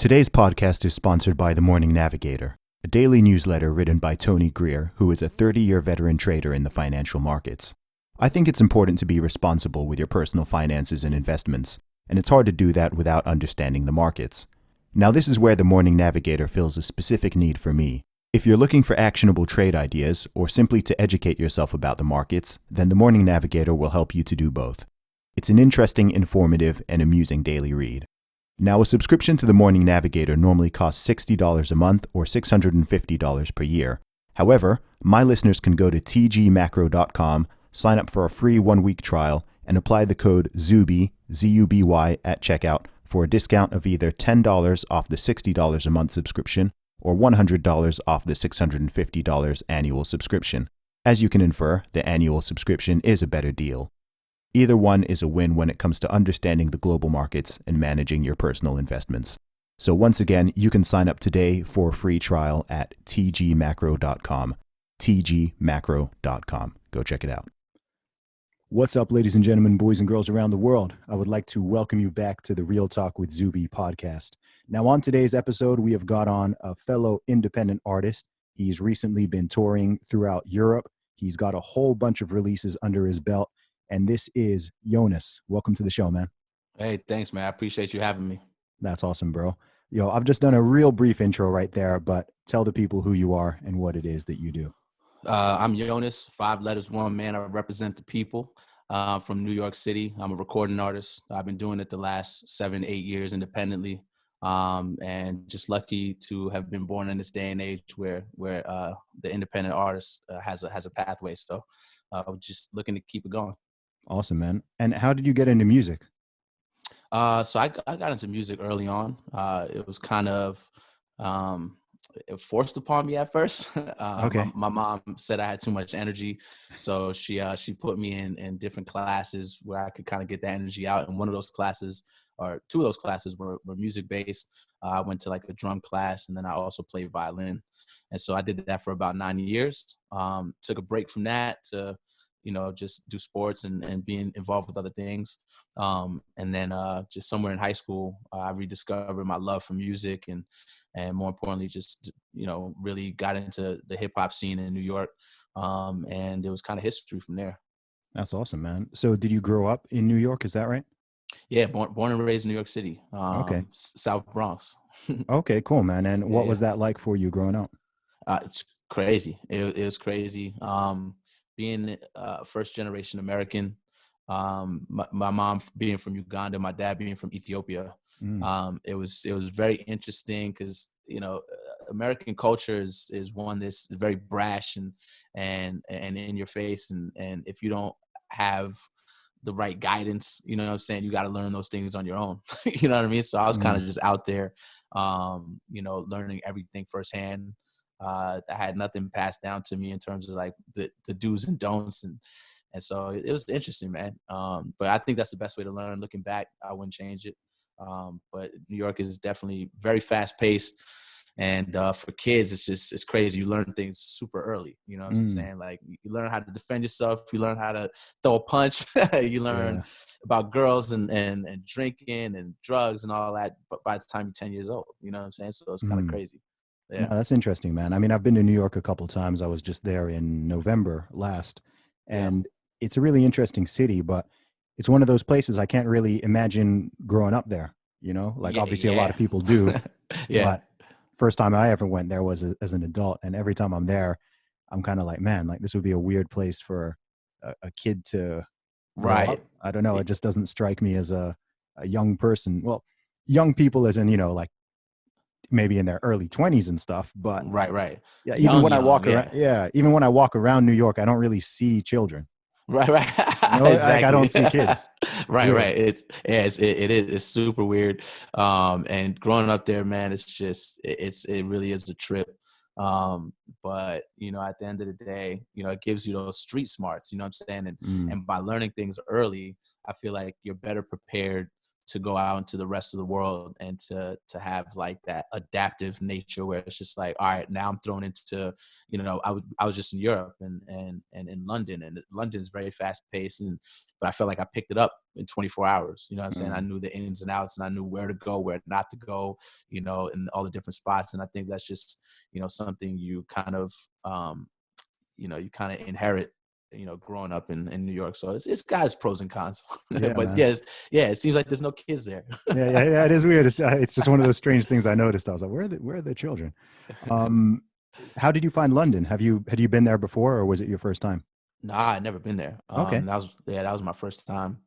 Today's podcast is sponsored by The Morning Navigator, a daily newsletter written by Tony Greer, who is a 30-year veteran trader in the financial markets. I think it's important to be responsible with your personal finances and investments, and it's hard to do that without understanding the markets. Now, this is where The Morning Navigator fills a specific need for me. If you're looking for actionable trade ideas or simply to educate yourself about the markets, then The Morning Navigator will help you to do both. It's an interesting, informative, and amusing daily read. Now, a subscription to The Morning Navigator normally costs $60 a month or $650 per year. However, my listeners can go to tgmacro.com, sign up for a free 1-week trial, and apply the code Zuby, Z-U-B-Y, at checkout for a discount of either $10 off the $60 a month subscription or $100 off the $650 annual subscription. As you can infer, the annual subscription is a better deal. Either one is a win when it comes to understanding the global markets and managing your personal investments. So once again, you can sign up today for a free trial at tgmacro.com. tgmacro.com. Go check it out. What's up, ladies and gentlemen, boys and girls around the world? I would like to welcome you back to the Real Talk with Zuby podcast. Now, on today's episode, we have got on a fellow independent artist. He's recently been touring throughout Europe. He's got a whole bunch of releases under his belt. And this is Yonis. Welcome to the show, man. Hey, thanks, man. I appreciate you having me. That's awesome, bro. Yo, I've just done a real brief intro right there, but tell the people who you are and what it is that you do. I'm Yonis, 5 letters, 1 man. I represent the people from New York City. I'm a recording artist. I've been doing it the last 7, 8 years independently, and just lucky to have been born in this day and age where the independent artist has a pathway. So I'm just looking to keep it going. Awesome, man. And how did you get into music? So I got into music early on. It was kind of forced upon me at first. Okay. My mom said I had too much energy, so she put me in different classes where I could kind of get that energy out. And one of those classes, or 2 of those classes, were music based. I went to like a drum class, and then I also played violin. And so I did that for about 9 years. Took a break from that to just do sports and being involved with other things. And then just somewhere in high school, I rediscovered my love for music and more importantly, just, really got into the hip hop scene in New York. And it was kind of history from there. That's awesome, man. So did you grow up in New York? Is that right? Yeah. Born and raised in New York City, Okay. South Bronx. Okay, cool, man. And what Yeah. was that like for you growing up? It's crazy. It was crazy. Being first generation American, my mom being from Uganda, my dad being from Ethiopia. It was very interesting because American culture is one that's very brash and in your face, and if you don't have the right guidance, you know what I'm saying, you got to learn those things on your own. You know what I mean? So I was kind of just out there, learning everything firsthand. I had nothing passed down to me in terms of like the do's and don'ts, and so it was interesting, man. But I think that's the best way to learn. Looking back, I wouldn't change it. But New York is definitely very fast paced, and for kids, it's crazy. You learn things super early. You know what I'm saying? Like you learn how to defend yourself. You learn how to throw a punch. You learn about girls and drinking and drugs and all that. But by the time you're 10 years old, you know what I'm saying? So it's kind of crazy. No, Yeah. that's interesting, man. I mean, I've been to New York a couple of times. I was just there in November last, and it's a really interesting city, but it's one of those places I can't really imagine growing up there, like obviously a lot of people do, but first time I ever went there was as an adult. And every time I'm there, I'm kind of like, man, like this would be a weird place for a kid to grow up. Right. I don't know. It just doesn't strike me as a young person. Well, young people as in, like, maybe in their early 20s and stuff, but Right. yeah, Young, even when I walk around New York, I don't really see children. Right. Like I Exactly. don't see kids. Right. It's super weird. And growing up there, man, it really is a trip. But at the end of the day, it gives you those street smarts, you know what I'm saying? And by learning things early, I feel like you're better prepared to go out into the rest of the world and to have like that adaptive nature where it's just like, all right, now I'm thrown into, I was just in Europe and in London, and London's very fast paced, but I felt like I picked it up in 24 hours. You know what I'm saying? I knew the ins and outs, and I knew where to go, where not to go, in all the different spots. And I think that's just, something you kind of, inherit, growing up in New York. So it's got its pros and cons. Yeah, But man. it seems like there's no kids there. Yeah, it is weird. It's just one of those strange things I noticed. I was like, where are the children? Um, how did you find London? Had you been there before, or was it your first time? Nah, I'd never been there. Okay. That was my first time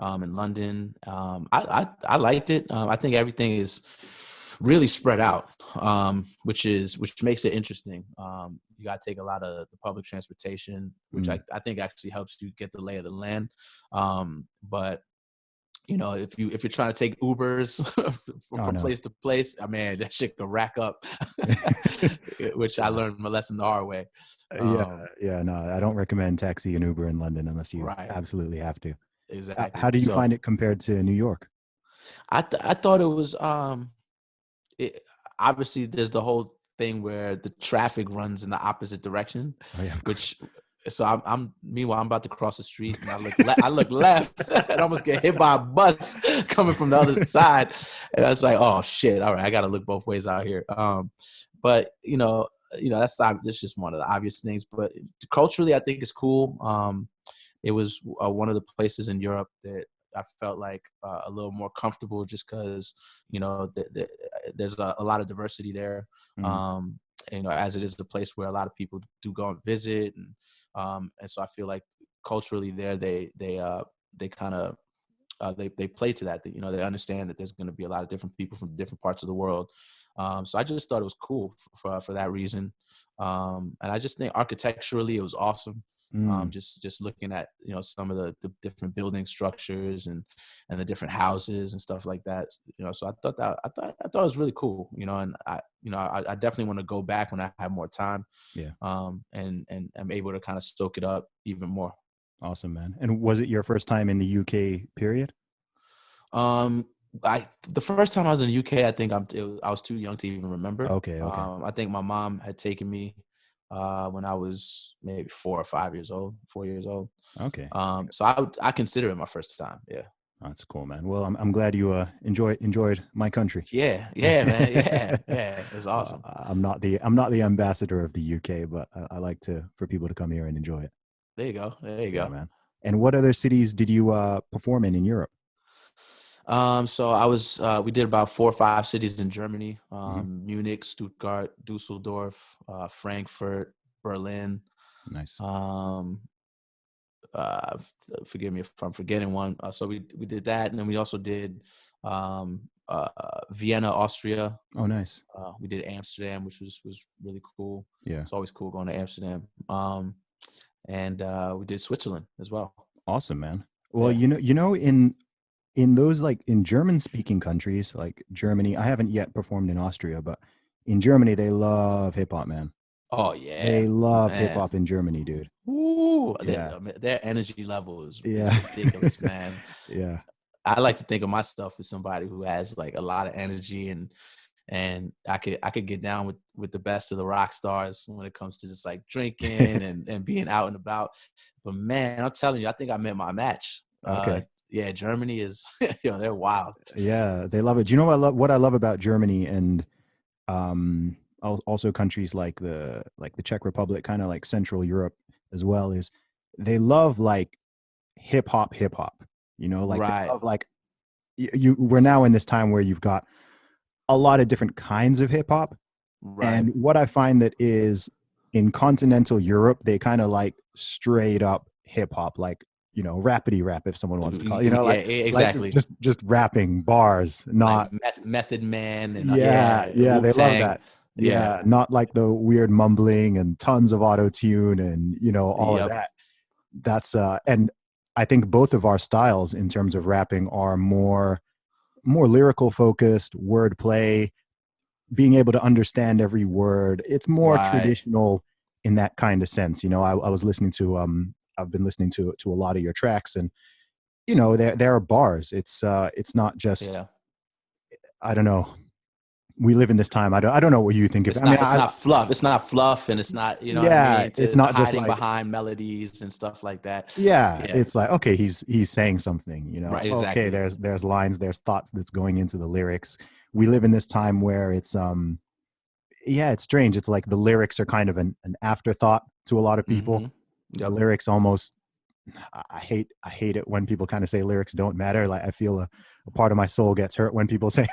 in London. I liked it. I think everything is really spread out, which makes it interesting. You got to take a lot of the public transportation, which I think actually helps you get the lay of the land. But if you're trying to take Ubers Oh from no. place to place, I mean, that shit can rack up, which I Yeah. learned my lesson the hard way. Yeah, Um, yeah, no, I don't recommend taxi and Uber in London unless you right, absolutely have to. How exactly. do you So find it compared to New York? I thought it was it, obviously there's the whole thing where the traffic runs in the opposite direction, Oh yeah, of course. which so I'm meanwhile I'm about to cross the street and I look left and almost get hit by a bus coming from the other side, and I was like, oh shit, all right, I got to look both ways out here. But that's just one of the obvious things. But culturally, I think it's cool. It was one of the places in Europe that I felt like a little more comfortable, just because there's a lot of diversity there. Mm, Um, as it is a place where a lot of people do go and visit, and so I feel like culturally there they kind of they play to that. They understand that there's going to be a lot of different people from different parts of the world. So I just thought it was cool for that reason. And I just think architecturally it was awesome. mm. Just looking at some of the different building structures and the different houses and stuff like that. So I thought it was really cool. And I definitely want to go back when I have more time. Yeah, And I'm able to kind of soak it up even more. awesome, man. And was it your first time in the UK period? Um, the first time I was in the UK, I think I was too young to even remember. Okay. I think my mom had taken me when I was maybe 4 years old. Okay. So I consider it my first time. Yeah. That's cool, man. Well, I'm glad you enjoyed my country. Yeah, man. Yeah. It was awesome. I'm not the ambassador of the UK, but I like to for people to come here and enjoy it. There you go. There you Yeah, go. man. And what other cities did you perform in Europe? So we did about 4 or 5 cities in Germany, Hmm. Munich, Stuttgart, Dusseldorf, Frankfurt, Berlin. Nice. Um, Forgive me if I'm forgetting one. So we did that, and then we also did Vienna, Austria. Oh, nice. We did Amsterdam, which was really cool. Yeah. It's always cool going to Amsterdam. And we did Switzerland as well. Awesome, man. Well, Yeah. in those like in German speaking countries like Germany, I haven't yet performed in Austria, but in Germany they love hip hop, man. Oh yeah, They love hip man. hop in Germany, dude. Ooh, Yeah. their energy level is Yeah. ridiculous, man. Yeah. I like to think of myself as somebody who has like a lot of energy, and I could get down with the best of the rock stars when it comes to just like drinking and being out and about. But man, I'm telling you, I think I met my match. Okay. Yeah, Germany is they're wild. Yeah, they love it. Do you know what I love about Germany and also countries like the Czech Republic, kind of like Central Europe as well, is they love like hip hop. Like they Right, love like we're now in this time where you've got a lot of different kinds of hip hop. right. And what I find that is in continental Europe, they kind of like straight up hip hop, like rapidy rap, if someone wants to call it, Yeah, like exactly. just rapping bars, Like not Method Man and yeah, Wu they love Tang. that. Yeah. Yeah, not like the weird mumbling and tons of auto tune and all of Yep. that. That's and I think both of our styles in terms of rapping are more lyrical focused, wordplay, being able to understand every word. It's more Right. traditional in that kind of sense. I was listening to I've been listening to a lot of your tracks, and you know, there are bars. It's not just, Yeah. I don't know. We live in this time. I don't know what you think of it. I mean, It's not fluff. It's not fluff, and it's not, you know what I yeah, mean, it's to not just hiding like, behind melodies and stuff like that. yeah, Yeah. it's like, okay, he's saying something, you know. Right. Okay, Exactly. there's lines, there's thoughts that's going into the lyrics. We live in this time where it's yeah, it's strange. It's like the lyrics are kind of an afterthought to a lot of people. Mm-hmm. The Yep. lyrics almost, I hate it when people kind of say lyrics don't matter. Like I feel a part of my soul gets hurt when people say,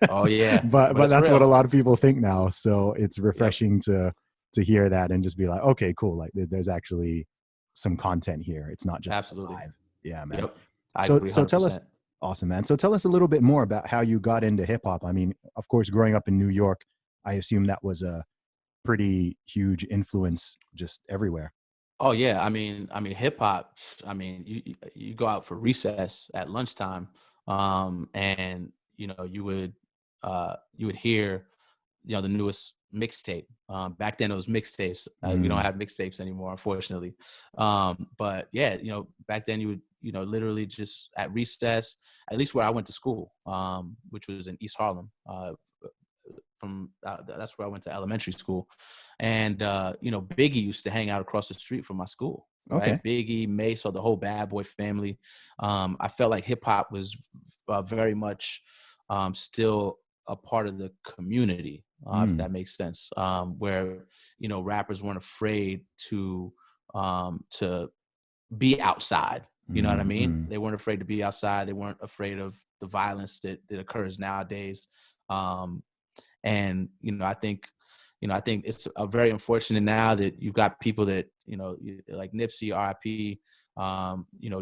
Oh yeah, but but it's that's what a real. lot of people think now. So it's Yep. refreshing to hear that and just be like, okay, cool. Like there's actually some content here. It's not just a Absolutely. vibe. Yeah, man. Yep. I So agree so tell us, 100%. awesome, man. So tell us a little bit more about how you got into hip hop. I mean, of course, growing up in New York, I assume that was a pretty huge influence just everywhere. Oh yeah, hip hop. I mean, you go out for recess at lunchtime, and you would hear, the newest mixtape. Back then it was mixtapes. We don't Mm, have mixtapes anymore, unfortunately. But yeah, back then you would, literally just at recess, at least where I went to school, which was in East Harlem. That's where I went to elementary school, and Biggie used to hang out across the street from my school. okay. Right, Biggie, Mace, or the whole Bad Boy family. I felt like hip hop was very much still a part of the community, if Mm, that makes sense. Where rappers weren't afraid to be outside. You know what I mm, mean? mm. They weren't afraid to be outside. They weren't afraid of the violence that occurs nowadays. Um, and I think it's very unfortunate now that you've got people that like Nipsey, RIP,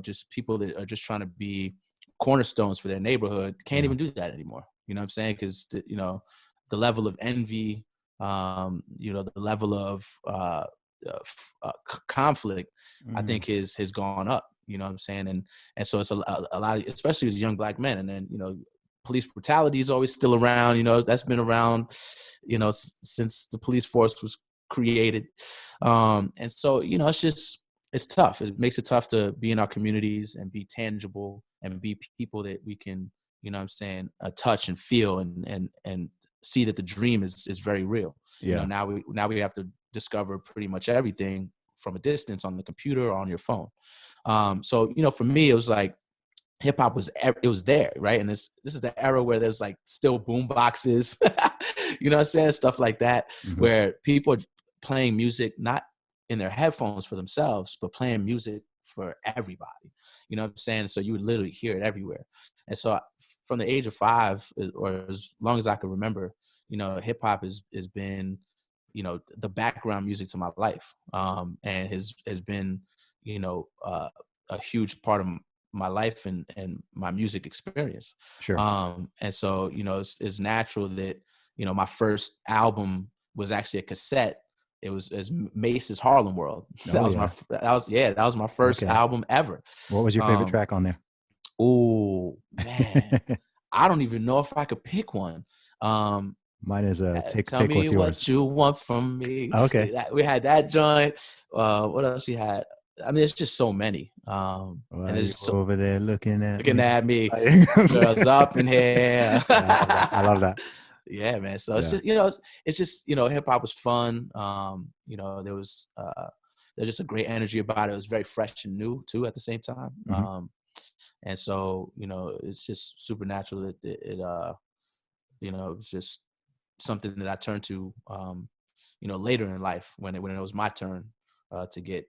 just people that are just trying to be cornerstones for their neighborhood can't Yeah, even do that anymore. You know what I'm saying? Because the level of envy, the level of conflict, I mm, think has gone up. You know what I'm saying? And so it's a lot of, especially as young black men, and then police brutality is always still around. That's been around, since the police force was created. And so, it's tough. It makes it tough to be in our communities and be tangible and be people that we can, what I'm saying, touch and feel and see that the dream is very real. yeah, Now we have to discover pretty much everything from a distance on the computer or on your phone. So, for me, it was like, hip hop it was there, right? And this is the era where there's like still boom boxes, you know what I'm saying? Stuff like that, hmm, where people are playing music not in their headphones for themselves, but playing music for everybody. You know what I'm saying? So you would literally hear it everywhere. And so from the age of 5, or as long as I can remember, hip hop has been, the background music to my life, and has been, a huge part of my life and my music experience. sure. And so, it's natural that, my first album was actually a cassette. It was as Mace's Harlem World. Oh yeah. That was my first Okay. album ever. What was your favorite Um, track on there? oh man, I don't even know if I could pick one. Um, Mine is Tell take me what's yours. what you want from me. Okay. We had that joint. What else we had? I mean, it's just so many. And Why you it's so, over there looking at looking me? at me, Like, girls up in here. yeah, I love that. I love that. Yeah, man. So it's Yeah. just, it's just, hip hop was fun. There's just a great energy about it. It was very fresh and new too at the same time. Hmm. And so, it's just supernatural that it's just something that I turned to, later in life when it was my turn to get,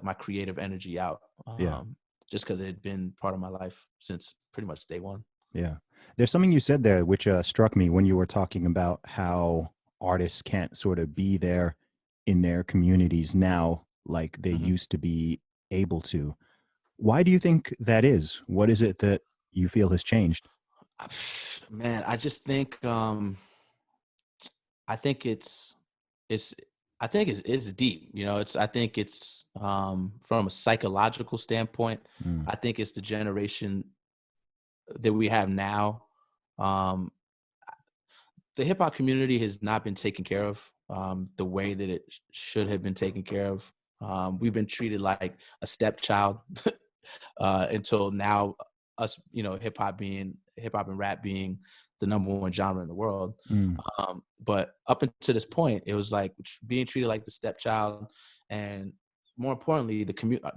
my creative energy out, Yeah. just because it had been part of my life since pretty much day one. Yeah. There's something you said there which struck me when you were talking about how artists can't sort of be there in their communities now like they Hmm. used to be able to. Why do you think that is? What is it that you feel has changed? Man, I just think I think it's I think it's deep. I think it's from a psychological standpoint. Mm, I think it's the generation that we have now. Um, the hip hop community has not been taken care of the way that it should have been taken care of. We've been treated like a stepchild, until now, us, hip hop and rap being the number one genre in the world. Mm. But up until this point, it was like being treated like the stepchild, and more importantly, the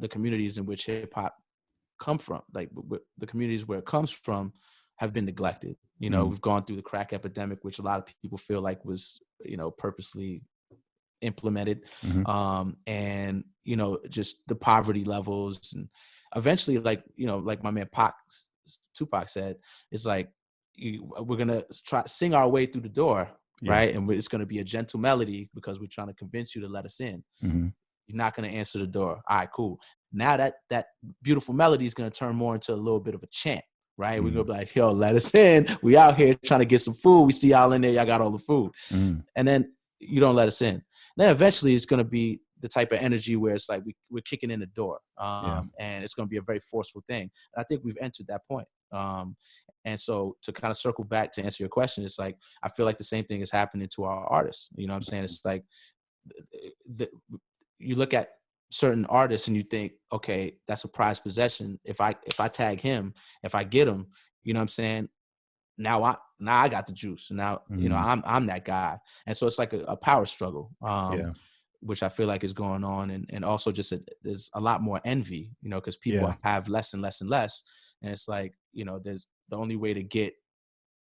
communities in which hip hop come from, like the communities where it comes from, have been neglected. Mm. We've gone through the crack epidemic, which a lot of people feel like was, purposely implemented, Mm-hmm. and just the poverty levels, and eventually, like my man Tupac said, it's like we're gonna try sing our way through the door, Yeah. right? And it's gonna be a gentle melody because we're trying to convince you to let us in. Mm-hmm. You're not gonna answer the door. All right, cool. Now that beautiful melody is gonna turn more into a little bit of a chant, right? We're Mm. gonna be like, yo, let us in. We out here trying to get some food. We see y'all in there. Y'all got all the food, Mm. and then you don't let us in. Then eventually it's going to be the type of energy where it's like we're kicking in the door, Yeah. and it's going to be a very forceful thing. And I think we've entered that point. And so to kind of circle back to answer your question, it's like I feel like the same thing is happening to our artists. You know what I'm saying? It's like you look at certain artists and you think, okay, that's a prized possession. If I tag him, if I get him, you know what I'm saying? Now I got the juice. Now, Mm. I'm that guy. And so it's like a power struggle, Yeah. which I feel like is going on. And also just there's a lot more envy, because people Yeah. have less and less and less. And it's like, there's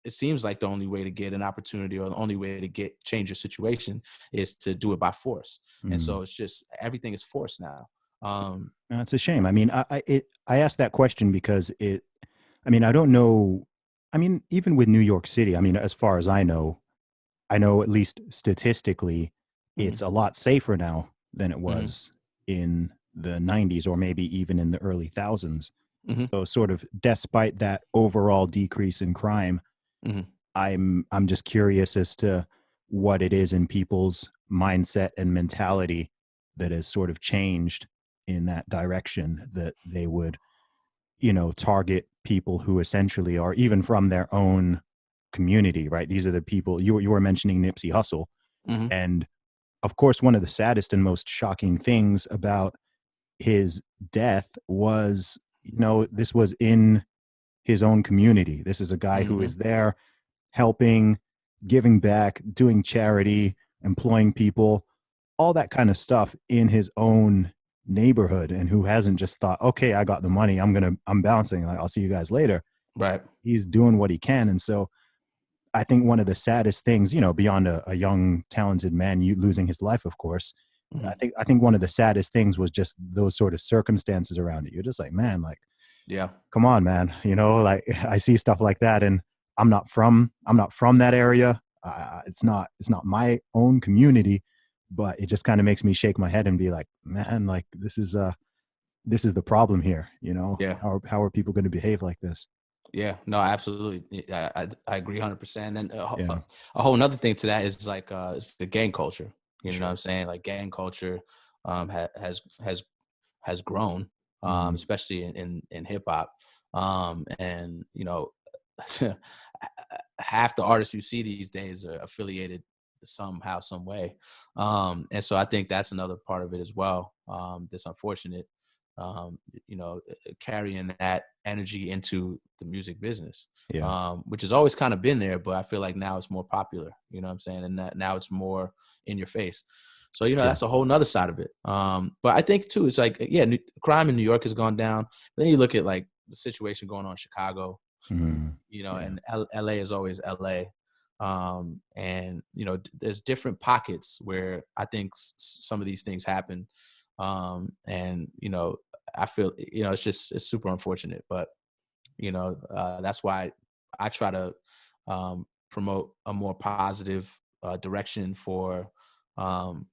it seems like the only way to get an opportunity, or the only way to change your situation, is to do it by force. And Mm. so it's just, everything is forced now. No, it's a shame. I mean, I asked that question because I mean, I don't know. I mean, even with New York City, I mean, as far as I know at least statistically, Mhm, it's a lot safer now than it mhm, was in the 90s or maybe even in the early thousands. mhm, So sort of despite that overall decrease in crime, mhm. I'm just curious as to what it is in people's mindset and mentality that has sort of changed in that direction, that they would, target people who essentially are even from their own community, right? These are the people you were mentioning Nipsey Hussle. Mhm. And of course, one of the saddest and most shocking things about his death was, this was in his own community. This is a guy who Mhm. is there helping, giving back, doing charity, employing people, all that kind of stuff in his own neighborhood, and who hasn't just thought, okay, I got the money, I'm bouncing, like, I'll see you guys later. Right. He's doing what he can. And so I think one of the saddest things, beyond a young, talented man losing his life, of course, Mhm. I think one of the saddest things was just those sort of circumstances around it. You're just like, man, like, Yeah. come on, man, like I see stuff like that, and I'm not from that area. It's not my own community, but it just kind of makes me shake my head and be like, man, like this is the problem here. Yeah. How are people going to behave like this? Yeah, no, absolutely. Yeah, I agree 100%. And then Yeah, a whole another thing to that is like it's the gang culture. You know what I'm sure. saying? Like gang culture has grown, Mm, especially in hip hop. And half the artists you see these days are affiliated somehow, some way. And so I think that's another part of it as well. That's unfortunate. Um, carrying that energy into the music business, yeah, which has always kind of been there, but I feel like now it's more popular. You know what I'm saying? And that now it's more in your face. So sure. that's a whole nother side of it. But I think too, it's like crime in New York has gone down. Then you look at like the situation going on in Chicago, Mm, yeah, and LA is always LA. And there's different pockets where I think some of these things happen. And I feel it's super unfortunate, but that's why I try to promote a more positive direction for um,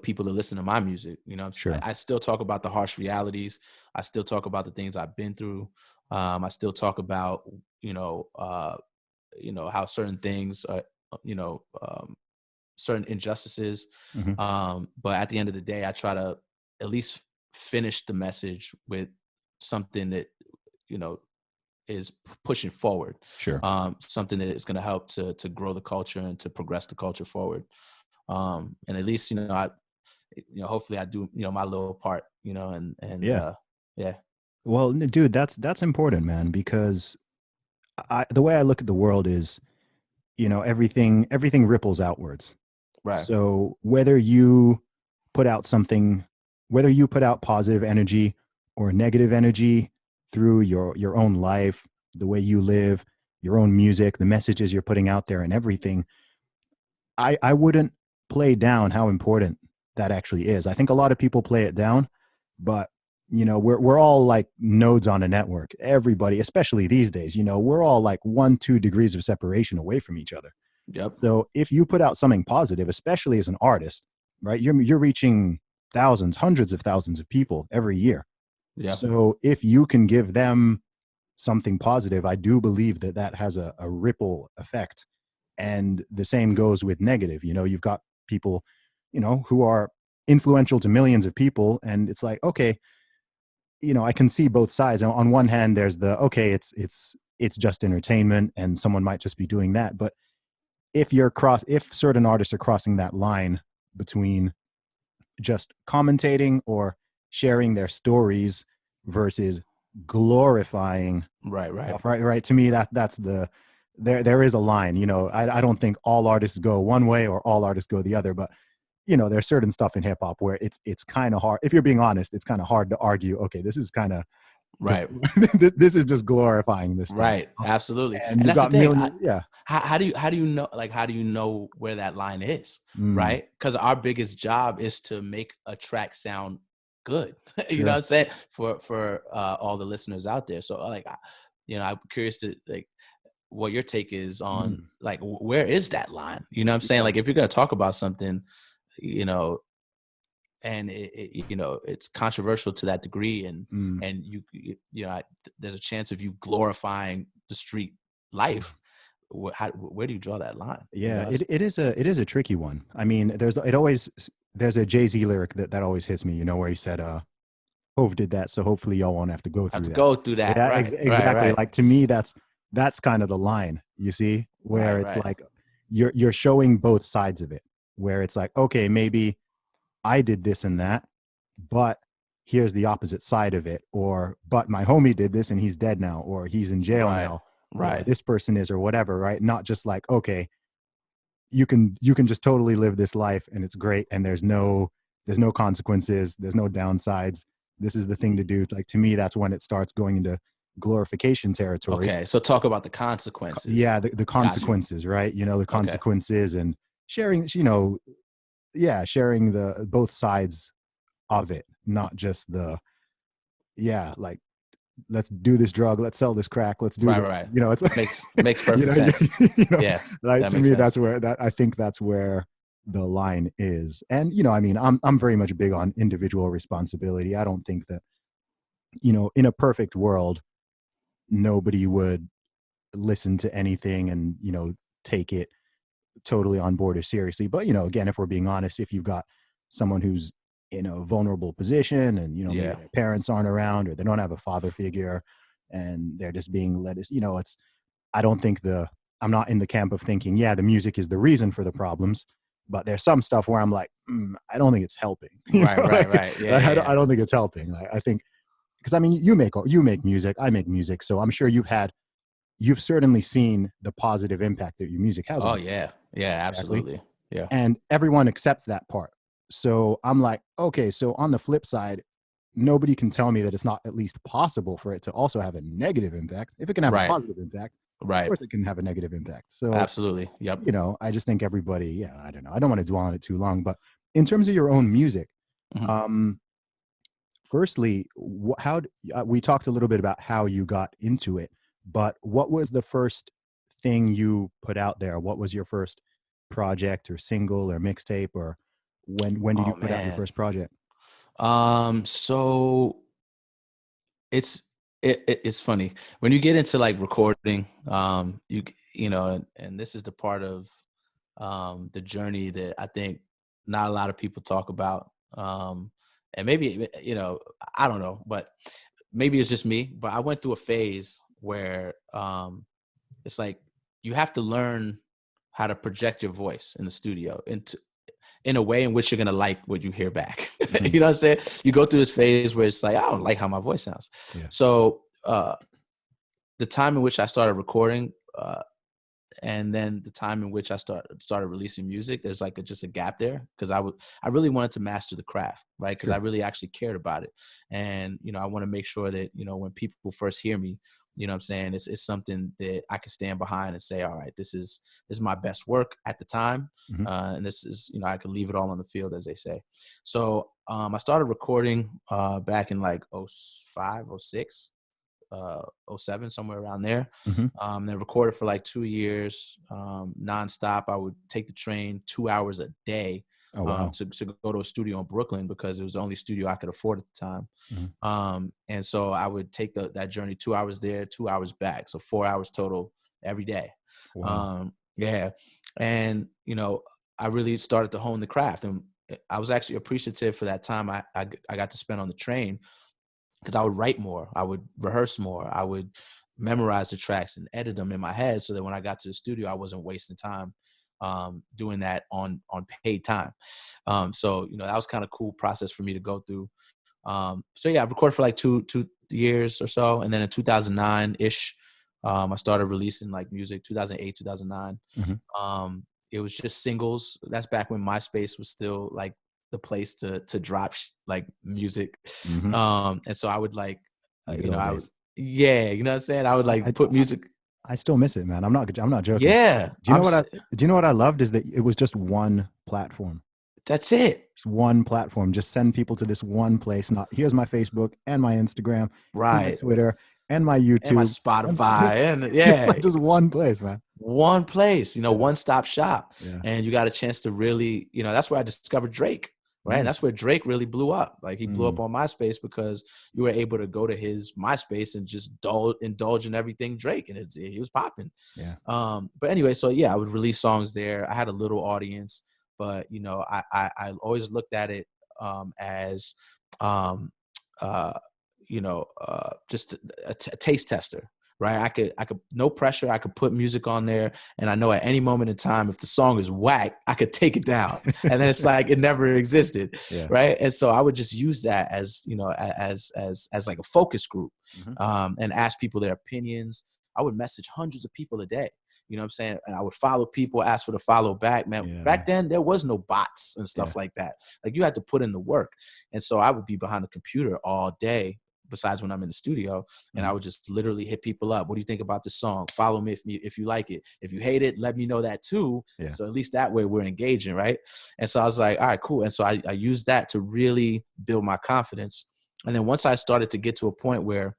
people to listen to my music. sure. I still talk about the harsh realities. I still talk about the things I've been through. I still talk about how certain things are, you know certain injustices. Hmm. But at the end of the day, I try to at least finish the message with something that you know is pushing forward, Sure. something that is going to help to grow the culture and to progress the culture forward. And at least hopefully I do my little part, and Yeah. yeah. Well, dude, that's important, man, because the way I look at the world is, everything ripples outwards. Right. So whether you put out something, whether you put out positive energy or negative energy through your own life, the way you live, your own music, the messages you're putting out there and everything, I wouldn't play down how important that actually is. I think a lot of people play it down, but we're all like nodes on a network. Everybody, especially these days, we're all like 1-2 degrees of separation away from each other. Yep. So if you put out something positive, especially as an artist, right, you're reaching thousands, hundreds of thousands of people every year. Yeah. So if you can give them something positive, I do believe that that has a ripple effect. And the same goes with negative. You've got people, who are influential to millions of people, and it's like, okay, I can see both sides. On one hand, there's the, okay, it's just entertainment, and someone might just be doing that. But if certain artists are crossing that line between just commentating or sharing their stories versus glorifying Right. Right. stuff, right, to me, that's the there is a line. I don't think all artists go one way or all artists go the other, but there's certain stuff in hip hop where it's kind of hard. If you're being honest, it's kind of hard to argue, okay, this is kind of just Right. this is just glorifying this thing. Right. Absolutely. And And you've that's the got thing. millions. Yeah. How do you know, like, how do you know where that line is? Mm, Right. Because our biggest job is to make a track sound good. You know what sure. I'm saying? For all the listeners out there. So like, I'm curious to like what your take is on Mm, like where is that line? You know what I'm saying? yeah. Like if you're gonna talk about something, you know, and it's controversial to that degree, and Mm. and there's a chance of you glorifying the street life. Where do you draw that line? Yeah, it is a tricky one. I mean, there's a Jay-Z lyric that always hits me, where he said, Hove did that, so hopefully y'all won't have to go Have through to that. go through that, Yeah, right, right, exactly. right, Like, to me, that's kind of the line, you see, where right, it's right, like you're showing both sides of it, where it's like, okay, maybe I did this and that, but here's the opposite side of it, or but my homie did this and he's dead now, or he's in jail right, now, or right. this person is, or whatever, right? Not just like, okay, you can just totally live this life and it's great, and there's no consequences, there's no downsides, this is the thing to do. Like, to me, that's when it starts going into glorification territory. Okay, so talk about the consequences. Yeah, the Got you. consequences, right? The Okay. consequences, and sharing, yeah, sharing the both sides of it, not just the, yeah, like, let's do this drug, let's sell this crack, let's do Right, this, right, right. it's Makes you perfect know sense. you know Yeah, like, that to makes me, sense. that's where that I think that's where the line is. And I mean, I'm very much big on individual responsibility. I don't think that, in a perfect world, nobody would listen to anything and, take it totally on board or seriously. But, again, if we're being honest, if you've got someone who's in a vulnerable position, and, maybe Yeah. their parents aren't around, or they don't have a father figure, and they're just being led as, it's, I don't think I'm not in the camp of thinking, yeah, the music is the reason for the problems, but there's some stuff where I'm like, I don't think it's helping. Right, right, Like, right. Yeah, yeah, I yeah. don't think it's helping. I think, because I mean, you make music, I make music, so I'm sure you've certainly seen the positive impact that your music has Oh on people. yeah, yeah, Exactly. absolutely. Yeah. And everyone accepts that part. So I'm like, okay, so on the flip side, nobody can tell me that it's not at least possible for it to also have a negative impact. If it can have a Right, positive impact, of right. course it can have a negative impact. So, Absolutely. Yep. I just think everybody, yeah, I don't know. I don't want to dwell on it too long, but in terms of your own music, Mhm. um, firstly, we talked a little bit about how you got into it, but what was the first thing you put out there? What was your first project or single or mixtape, or when did you Oh put out your man. first project? So it's funny when you get into like recording. And this is the part of the journey that I think not a lot of people talk about. And maybe I don't know, but maybe it's just me. But I went through a phase where it's like you have to learn how to project your voice in the studio in a way in which you're going to like what you hear back. Mm-hmm. You know what I'm saying? You go through this phase where it's like, I don't like how my voice sounds. Yeah. So the time in which I started recording, and then the time in which I started releasing music, there's like just a gap there, because I really wanted to master the craft, right? Because Sure. I really actually cared about it, and I want to make sure that when people first hear me, what I'm saying, it's something that I can stand behind and say, all right, this is my best work at the time, Mm-hmm. and this is I could leave it all on the field, as they say. So I started recording back in like 05, 06. 07, somewhere around there. Mm-hmm. Then recorded for like 2 years, nonstop. I would take the train 2 hours a day Oh, wow. to go to a studio in Brooklyn, because it was the only studio I could afford at the time. Mm-hmm. And so I would take that journey, 2 hours there, 2 hours back. So 4 hours total every day. Wow. Yeah. And, I really started to hone the craft. And I was actually appreciative for that time I got to spend on the train, because I would write more, I would rehearse more, I would memorize the tracks and edit them in my head, so that when I got to the studio, I wasn't wasting time doing that on paid time. So that was kind of cool process for me to go through. So yeah, I've recorded for like two years or so, and then in 2009 ish, I started releasing like music. 2008, 2009. Mm-hmm. It was just singles. That's back when MySpace was still like the place to drop like music. Mm-hmm. And so I would like, The good old I days. would, yeah, you know what I'm saying? I would like I, put I music. I still miss it, man. I'm not joking. Yeah, Do you know what I loved is that it was just one platform. that's it. Just one platform. Just send people to this one place. Not here's my Facebook and my Instagram and my Right. Twitter and my And my YouTube. Spotify, and It's yeah, like just one place, man. one place, Yeah. one stop shop. Yeah. And you got a chance to really, that's where I discovered Drake, right? And that's Nice. where Drake really blew up. Like, he blew up Mm. on MySpace because you were able to go to his MySpace and just indulge in everything Drake, and he was popping. Yeah. But anyway, so yeah, I would release songs there. I had a little audience, but I always looked at it as um, uh, just a taste tester, right? I could, no pressure. I could put music on there, and I know at any moment in time, if the song is whack, I could take it down, and then it's like it never existed, Yeah. right? And so I would just use that as as like a focus group, Mm-hmm. and ask people their opinions. I would message hundreds of people a day. You know what I'm saying? And I would follow people, ask for the follow back, man. Yeah. Back then, there was no bots and Yeah. stuff like that. Like, you had to put in the work. And so I would be behind the computer all day, besides when I'm in the studio, and I Mm-hmm. would just literally hit people up. What do you think about this song? Follow me if you like it. If you hate it, let me know that too. Yeah. So at least that way we're engaging, right? And so I was like, all right, cool. And so I used that to really build my confidence. And then once I started to get to a point where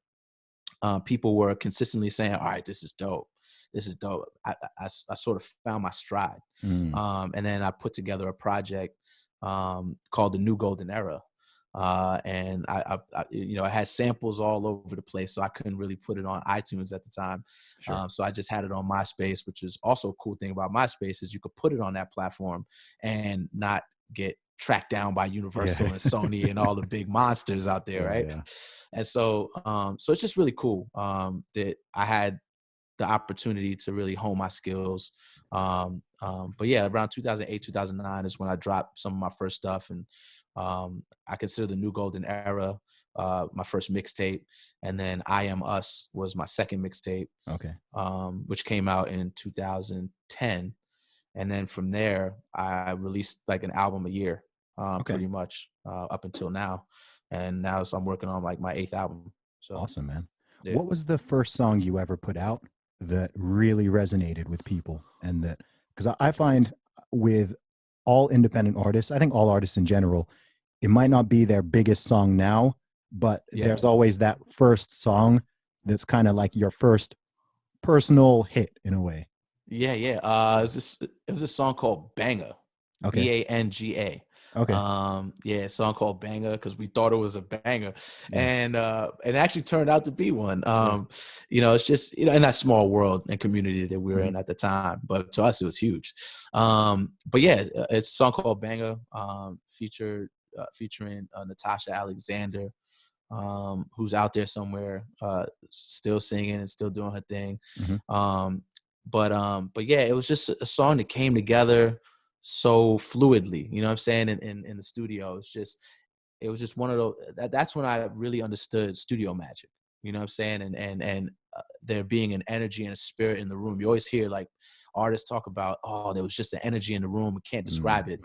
people were consistently saying, all right, this is dope. This is dope. I sort of found my stride. Mm. And then I put together a project called the New Golden Era. And I had samples all over the place, so I couldn't really put it on iTunes at the time. Sure. So I just had it on MySpace, which is also a cool thing about MySpace, is you could put it on that platform and not get tracked down by Universal Yeah. and Sony and all the big monsters out there, Yeah. right? Yeah. And so so it's just really cool that I had the opportunity to really hone my skills. But yeah, around 2008, 2009 is when I dropped some of my first stuff. And I consider the New Golden Era my first mixtape. And then I Am Us was my second mixtape, Okay. which came out in 2010. And then from there, I released like an album a year, Okay. pretty much up until now. And now, so I'm working on like my 8th album. So Awesome, man. yeah. What was the first song you ever put out that really resonated with people? And that, because I find with all independent artists, I think all artists in general, it might not be their biggest song now, but Yeah. there's always that first song that's kind of like your first personal hit in a way. Yeah. It was a song called Banger. Okay. Banga. Okay. Yeah, a song called Banger, because we thought it was a banger, Yeah. and it actually turned out to be one. Yeah. It's just in that small world and community that we were in Mhm. at the time, but to us it was huge. But yeah, it's a song called Banger, featuring Natasha Alexander, who's out there somewhere, still singing and still doing her thing. Mhm. But yeah, it was just a song that came together so fluidly, you know what I'm saying? In the studio, it was just one of those, that's when I really understood studio magic, you know what I'm saying? And there being an energy and a spirit in the room. You always hear like artists talk about, oh, there was just an energy in the room. We can't describe it.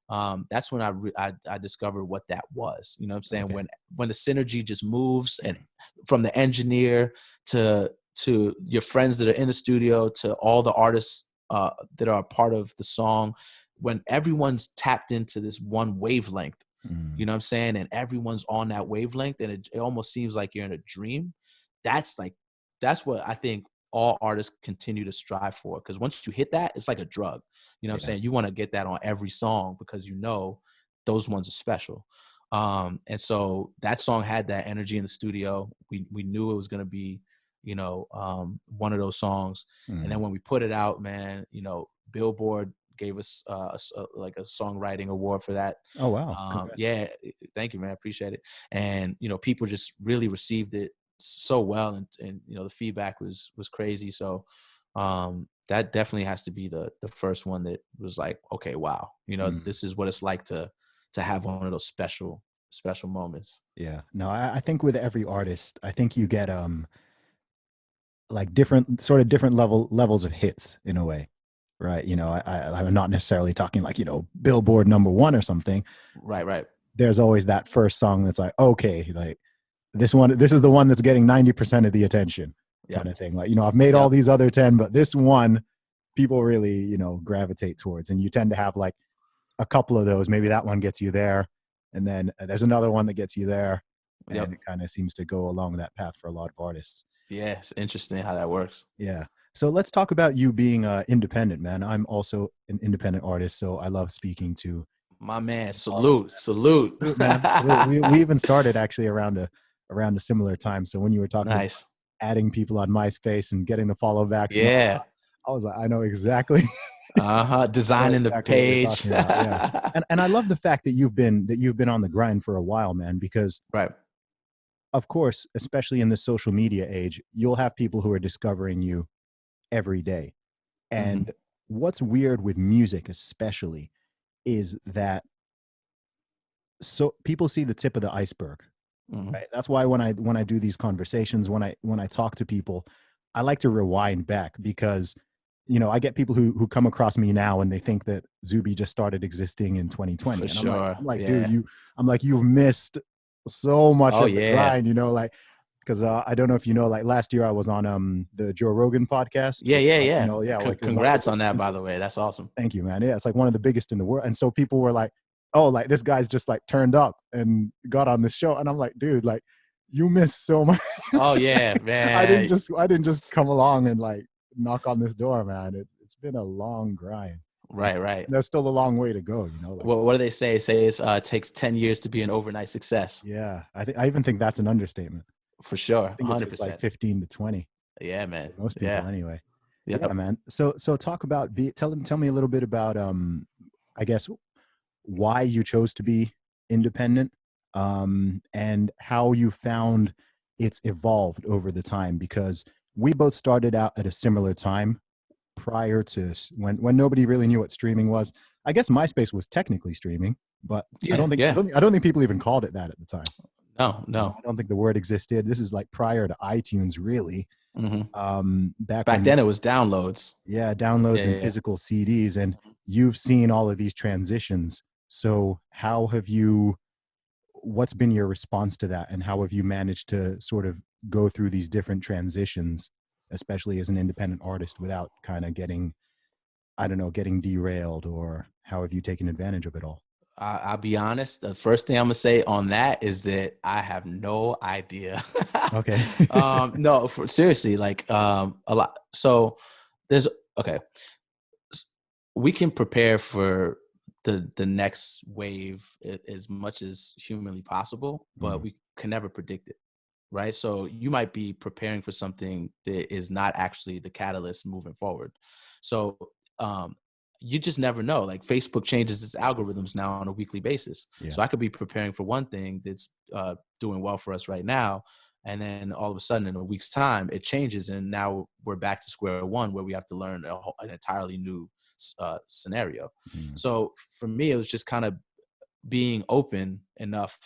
Mm-hmm. That's when I discovered what that was. You know what I'm saying? Okay. When the synergy just moves, and from the engineer to your friends that are in the studio to all the artists that are a part of the song, when everyone's tapped into this one wavelength, Mm. you know what I'm saying? And everyone's on that wavelength, and it almost seems like you're in a dream. That's like, that's what I think all artists continue to strive for. Because once you hit that, it's like a drug. You know what I'm Yeah. saying? You want to get that on every song because you know those ones are special. And so that song had that energy in the studio. We knew it was gonna be, one of those songs. And Mm. then when we put it out, man, Billboard gave us like a songwriting award for that. Oh wow. Congrats. Yeah, thank you, man. I appreciate it. And people just really received it so well, and the feedback was crazy. So that definitely has to be the first one that was like, okay, wow, Mm. this is what it's like to have one of those special moments. Yeah. No, I think with every artist, I think you get like different levels of hits in a way. Right. I'm not necessarily talking like, Billboard #1 or something. Right. There's always that first song that's like, okay, like this is the one that's getting 90% of the attention kind Yep. of thing. Like, I've made all Yep. these other 10, but this one people really, gravitate towards. And you tend to have like a couple of those. Maybe that one gets you there. And then there's another one that gets you there. And Yep. it kind of seems to go along that path for a lot of artists. Yeah, it's interesting how that works. Yeah. So let's talk about you being independent, man. I'm also an independent artist, so I love speaking to My man, artists. salute. Salute, man. Salute. We even started actually around a similar time. So when you were talking about Nice. adding people on MySpace and getting the follow backs and all Yeah. that, I was like, I know exactly, I know Designing the exactly what you're page. talking about. Yeah. And I love the fact that you've been on the grind for a while, man, because Right. of course, especially in the social media age, you'll have people who are discovering you every day. Mm-hmm. And what's weird with music, especially, is that so people see the tip of the iceberg, Mm-hmm. right? That's why when I do these conversations, when I talk to people, I like to rewind back because I get people who come across me now and they think that Zuby just started existing in 2020, For and I'm like, sure. dude, Yeah. you've missed so much Oh of the yeah. grind, like because I don't know if like last year I was on the Joe Rogan podcast. It's like, Yeah. yeah, like one of the Congrats on that, by the way. That's awesome. thank you, man. Yeah, it's like one of the biggest in the world. And so people were like, oh, like this guy's just like turned up and got on the show. And I'm like, dude, like you missed so much. Oh yeah, I didn't man. just come along and like knock on this door, man. It's been a long grind. And Right. there's still a long way to go, like, What do they say? Say it takes 10 years to be an overnight success. yeah, I even think that's an understatement. For I sure. think it takes like 100%. 15 to 20 Yeah, man. for most people Yeah. anyway. Yeah, Yep. man. So talk about tell me a little bit about I guess why you chose to be independent, and how you found it's evolved over the time, because we both started out at a similar time prior to when nobody really knew what streaming was. I guess MySpace was technically streaming, but Yeah. Yeah. I don't think people even called it that at the time. No. I don't think the word existed. This is like prior to iTunes, really. Hmm. Back Back when, then it was downloads. yeah, Yeah. downloads and Yeah. physical CDs, and you've seen all of these transitions. So what's been your response to that, and how have you managed to sort of go through these different transitions, especially as an independent artist, without kind of getting, I don't know, getting derailed, or how have you taken advantage of it all? I'll be honest. The first thing I'm gonna say on that is that I have no idea. Okay. No, seriously, like a lot. So there's okay. We can prepare for the next wave as much as humanly possible, but Mm, we can never predict it, right? So you might be preparing for something that is not actually the catalyst moving forward. So um, you just never know. Like Facebook changes its algorithms now on a weekly basis. yeah. So I could be preparing for one thing that's doing well for us right now, and then all of a sudden in a week's time it changes, and now we're back to square one where we have to learn an entirely new scenario. Mm. So for me, it was just kind of being open enough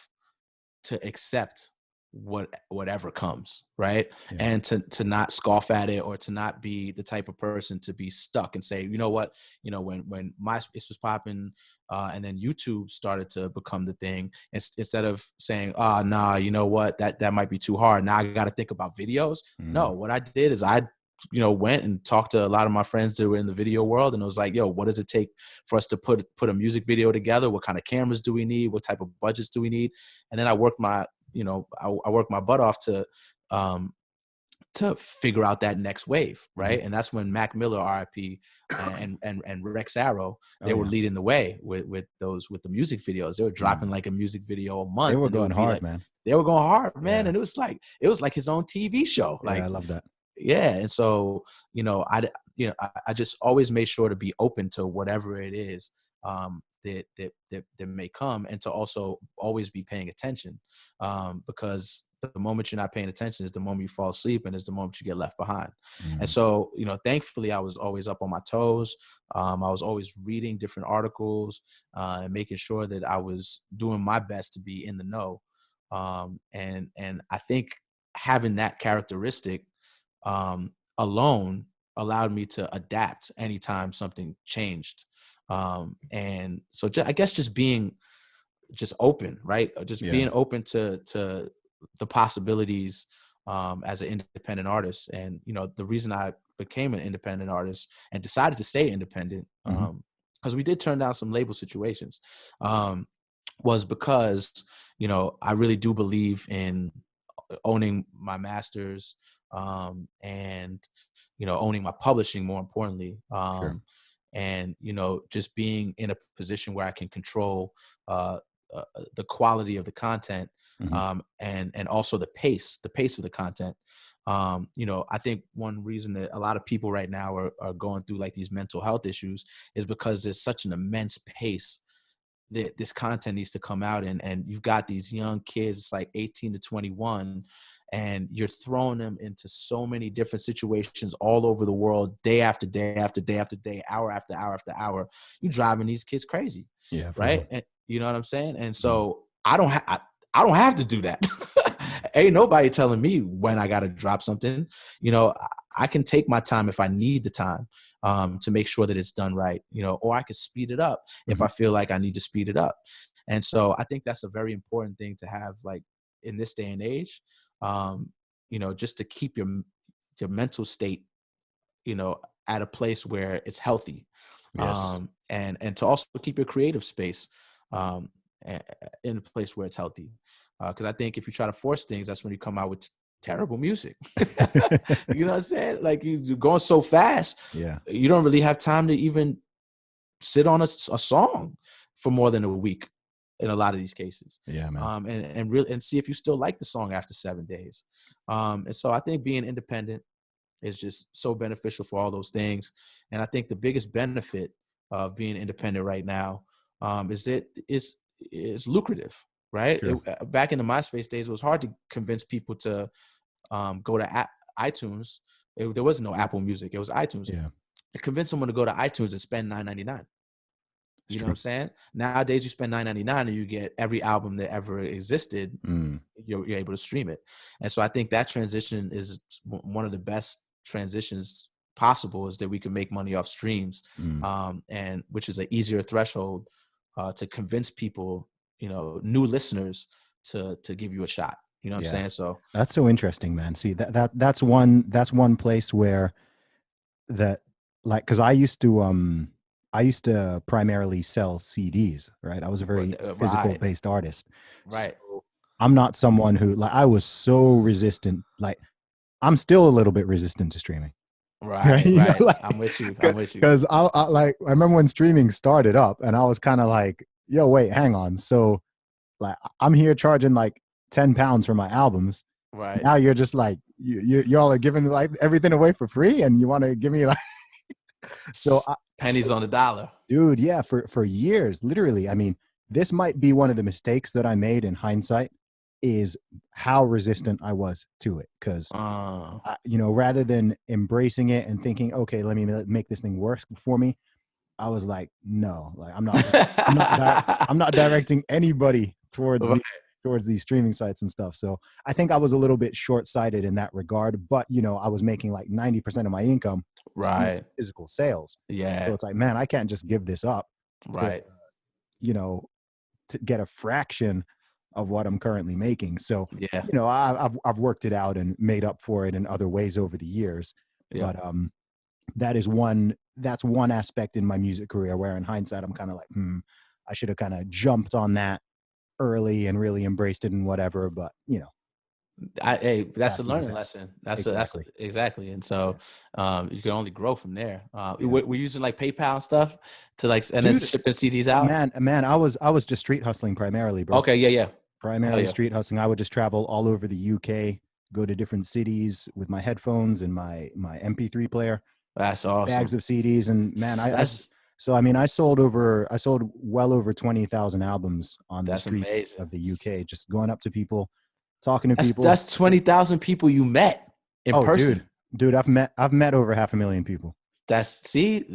to accept whatever comes, right? Yeah. And to not scoff at it, or to not be the type of person to be stuck and say, you know what, when MySpace was popping, and then YouTube started to become the thing, instead of saying, oh nah, you know what, that might be too hard, now I got to think about videos. No, Mm. what I did is I went and talked to a lot of my friends that were in the video world, and it was like, yo, what does it take for us to put a music video together? What kind of cameras do we need? What type of budgets do we need? And then I worked my I worked my butt off to figure out that next wave, right? Mm-hmm. And that's when Mac Miller, RIP, and Rex Arrow, Oh they were yeah. leading the way with the music videos. They were dropping Mm. like a music video a They month, were and it going would be hard, like man. they were going hard, man. Yeah. And it was like his own TV show, Yeah, I like. love that. Yeah. And so, I just always made sure to be open to whatever it is that may come, and to also always be paying attention, because the moment you're not paying attention is the moment you fall asleep, and is the moment you get left behind. And Mm. so, thankfully I was always up on my toes. I was always reading different articles, and making sure that I was doing my best to be in the know. And I think having that characteristic, alone, allowed me to adapt anytime something changed. And so I guess just being just open, right? Just Yeah. being open to the possibilities, as an independent artist. And, the reason I became an independent artist and decided to stay independent, Mm-hmm. because we did turn down some label situations, was because, I really do believe in owning my masters, and owning my publishing, more importantly, Sure. and just being in a position where I can control, uh, the quality of the content, Mm-hmm. and also the pace of the content. I think one reason that a lot of people right now are going through like these mental health issues is because there's such an immense pace that this content needs to come out. And you've got these young kids, it's like 18 to 21, and you're throwing them into so many different situations all over the world, day after day after day after day, hour after hour after hour. You're driving these kids crazy, Yeah, for right? real. And you know what I'm saying? And Mm. so I don't have to do that. Ain't nobody telling me when I got to drop something. I can take my time if I need the time, to make sure that it's done right, or I can speed it up if Mm-hmm. I feel like I need to speed it up. And so I think that's a very important thing to have, like, in this day and age, just to keep your mental state, at a place where it's healthy, Yes. and to also keep your creative space, um, in a place where it's healthy. Because I think if you try to force things, that's when you come out with terrible music. You know what I'm saying? Like, you're going so fast, Yeah. you don't really have time to even sit on a song for more than a week in a lot of these cases, Yeah, man. and really and see if you still like the song after 7 days. And so I think being independent is just so beneficial for all those things. And I think the biggest benefit of being independent right now, is that it's lucrative, right? Sure. Back in the MySpace days, it was hard to convince people to, go to iTunes. There was no Apple Music; it was iTunes. Yeah, To convince someone to go to iTunes and spend $9.99. it's You know what true. I'm saying? Nowadays, you spend $9.99 and you get every album that ever existed. Mm. You're able to stream it. And so I think that transition is one of the best transitions possible, is that we can make money off streams, Mm. and which is an easier threshold, to convince people, new listeners, to give you a shot. You know what I'm Yeah. saying? So That's so interesting, man. See, that's one place where that, like, because I used to primarily sell CDs, right? I was a very physical right, based artist. So right, I'm not someone who, like, I was so resistant. Like, I'm still a little bit resistant to streaming. Right? right, right. Like, I'm with you. I'm with you. because I remember when streaming started up, and I was kind of like, yo, wait, hang on. So, like, I'm here charging like £10 for my albums. Right. Now you're just like, y'all are giving like everything away for free, and you want to give me like, so Pennies on the dollar. dude, yeah, for years, literally. I mean, this might be one of the mistakes that I made in hindsight, is how resistant I was to it. Because, Uh, rather than embracing it and thinking, okay, let me make this thing work for me, I was like, no, like I'm not directing anybody Right. towards these streaming sites and stuff. So I think I was a little bit short-sighted in that regard, but I was making like 90% of my income was coming from Right. physical sales. So Yeah. it's like, man, I can't just give this up to, Right. you know, to get a fraction of what I'm currently making. So, Yeah. I've worked it out and made up for it in other ways over the years. Yep. But that's one aspect in my music career where in hindsight I'm kind of like, I should have kind of jumped on that early and really embraced it and whatever. But Hey, that's a past is the learning past. lesson. That's Exactly. exactly. And Yeah. so, you can only grow from there. Yeah. We're using like PayPal and stuff to like, and then Dude, shipping CDs out. man, I was just street hustling primarily, bro. Okay. Yeah. Yeah. Hell Primarily yeah. street hustling. I would just travel all over the UK, go to different cities with my headphones and my MP3 player, That's bags awesome. of CDs, and man, That's so I mean, I sold well over 20,000 albums on the streets amazing. of the UK, just going up to people, talking to That's people. 20,000 people you met in Oh, person. dude, I've met over 500,000 people. That's see,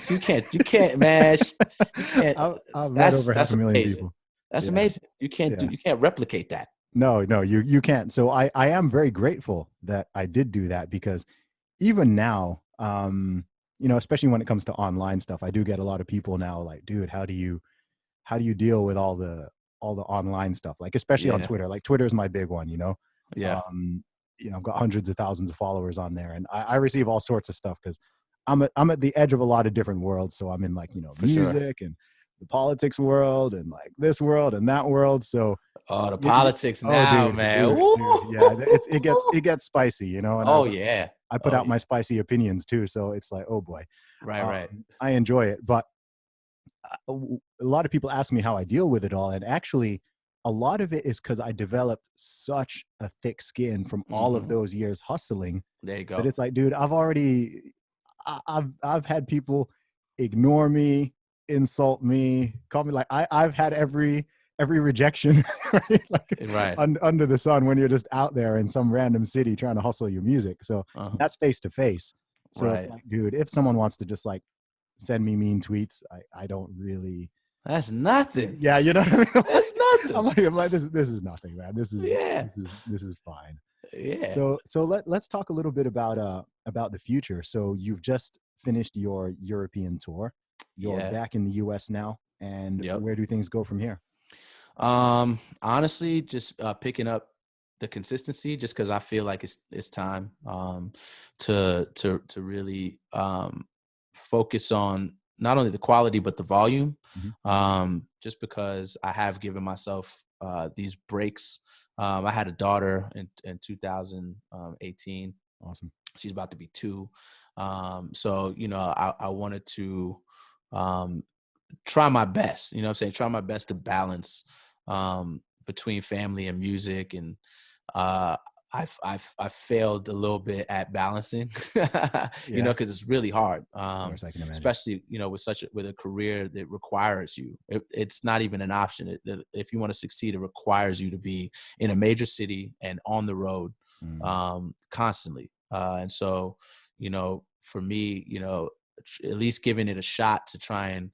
you can't, man. You can't. I've met over half That's a million amazing. people. That's Yeah, amazing. yeah. You can't replicate that. No, you can't. So I am very grateful that I did do that, because even now, especially when it comes to online stuff, I do get a lot of people now like, dude, how do you deal with all the online stuff? Like, especially on Yeah. Twitter. Like, Twitter is my big one. Yeah. Um, I've got hundreds of thousands of followers on there, and I receive all sorts of stuff because I'm at the edge of a lot of different worlds. So I'm in, like, For sure. music and the politics world and like this world and that world. So Oh, the y- y- politics oh, now, man. Woo! dude, yeah, it gets spicy, and Oh yeah. I put Oh out yeah. my spicy opinions too. So it's like, oh boy, Right. Right. I enjoy it, but a lot of people ask me how I deal with it all, and actually, a lot of it is because I developed such a thick skin from all of Hmm. those years hustling There you that go. it's like, dude, I've had people ignore me, insult me, call me, like, I've had every rejection, right? Like, Right. under the sun, when you're just out there in some random city trying to hustle your music. So Uh, that's face to face. So it's right. like, dude, if someone wants to just like send me mean tweets, I don't really. That's nothing. Yeah, you know what I mean. That's nothing. I'm like, this is nothing, man. Yeah. This is fine. Yeah. So let's talk a little bit about the future. So you've just finished your European tour. You're Yeah. back in the US now, and Yep. where do things go from here? Honestly, just picking up the consistency, just because I feel like it's time to really focus on not only the quality but the volume. Mhm. Just because I have given myself these breaks. I had a daughter in 2018. Awesome. She's about to be 2. So I wanted to um, try my best, you know what I'm saying? Try my best to balance between family and music. And uh, I've failed a little bit at balancing, Yeah, of because it's really hard, course, I can imagine. especially, with a career that requires you. It's not even an option. If you want to succeed, it requires you to be in a major city and on the road Mm, constantly. And so, for me, at least giving it a shot to try and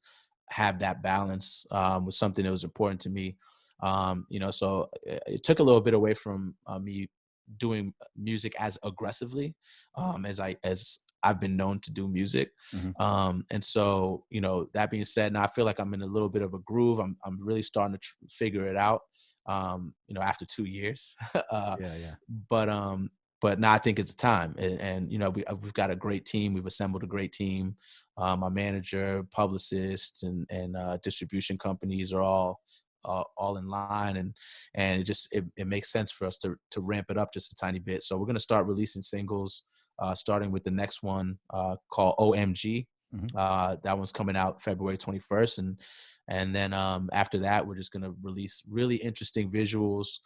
have that balance was something that was important to me. So it took a little bit away from me doing music as aggressively as I've been known to do music. mhm. And so, that being said, now I feel like I'm in a little bit of a groove. I'm really starting to figure it out. After 2 years, Yeah, yeah. but but now I think it's a time, and we've got a great team. We've assembled a great team. My manager, publicists, and distribution companies are all in line, and it makes sense for us to ramp it up just a tiny bit. So we're gonna start releasing singles, starting with the next one called OMG. Mhm. That one's coming out February 21st, and then after that, we're just gonna release really interesting visuals,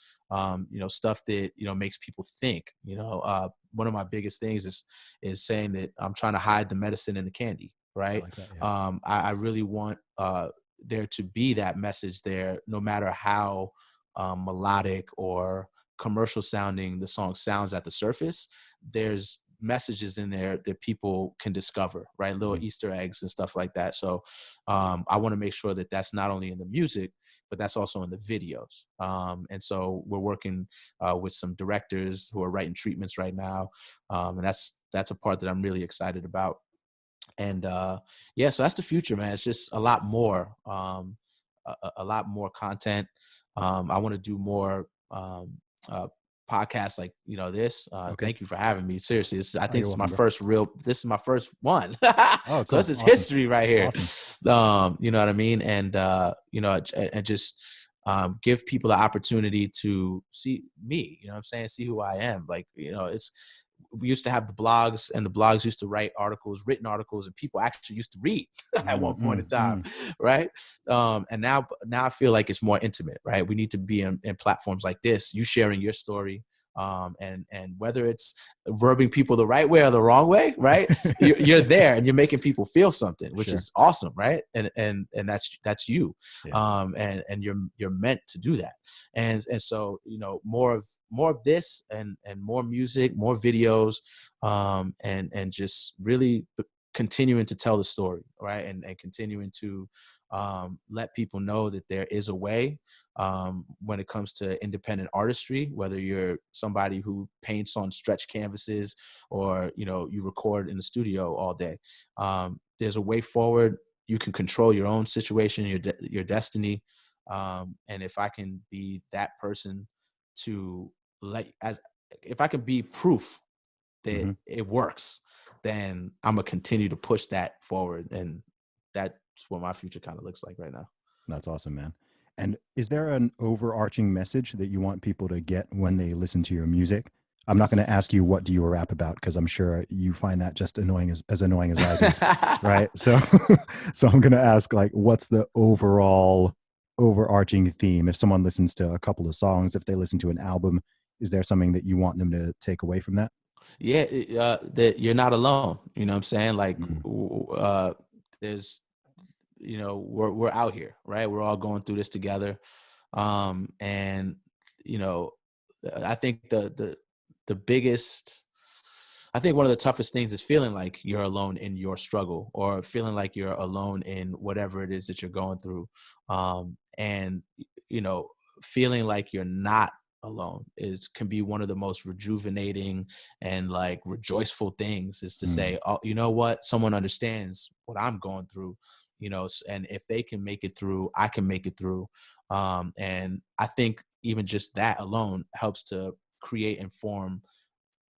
stuff that makes people think. One of my biggest things is saying that I'm trying to hide the medicine in the candy, I right? like that. Yeah. I really want there to be that message there, no matter how melodic or commercial sounding the song sounds at the surface. messages in there that people can discover, right? Little Easter eggs and stuff like that. So I want to make sure that that's not only in the music, but that's also in the videos. And so we're working with some directors who are writing treatments right now. And that's a part that I'm really excited about. And yeah, so that's the future, man. It's just a lot more, a lot more content. I want to do more podcasts like this. Okay. Thank you for having me. Seriously, I think You're this is my welcome, bro. first real. This is my first one. Oh, So cool. this is Awesome. history right here. Awesome. You know what I mean? And and just give people the opportunity to see me. You know what I'm saying? See who I am. Like, it's. We used to have the blogs, and the blogs used to write articles, written articles, and people actually used to read at one point in time, right? And now I feel like it's more intimate, right? We need to be in platforms like this, you sharing your story, and whether it's verbing people the right way or the wrong way, right? You're there and you're making people feel something, which is awesome, right? And that's you, and you're meant to do that, and so more of this, and more music, more videos, and just really continuing to tell the story, right? And continuing to let people know that there is a way when it comes to independent artistry, whether you're somebody who paints on stretch canvases or you record in the studio all day. There's a way forward. You can control your own situation, your destiny, and if I can be that person to if I can be proof that it works, then I'm gonna continue to push that forward, and that's what my future kind of looks like right now. That's awesome, man. And is there an overarching message that you want people to get when they listen to your music? I'm not going to ask you what do you rap about, because I'm sure you find that just annoying as annoying as I do, right? So, so I'm going to ask, like, what's the overall overarching theme? If someone listens to a couple of songs, if they listen to an album, is there something that you want them to take away from that? Yeah, that you're not alone. You know what I'm saying? Like, there's, we're out here, right? We're all going through this together. And, I think the biggest, I think one of the toughest things is feeling like you're alone in your struggle, or feeling like you're alone in whatever it is that you're going through. And, feeling like you're not alone can be one of the most rejuvenating and like rejoiceful things, is to say, oh, you know what? Someone understands what I'm going through, and if they can make it through, I can make it through. And I think even just that alone helps to create and form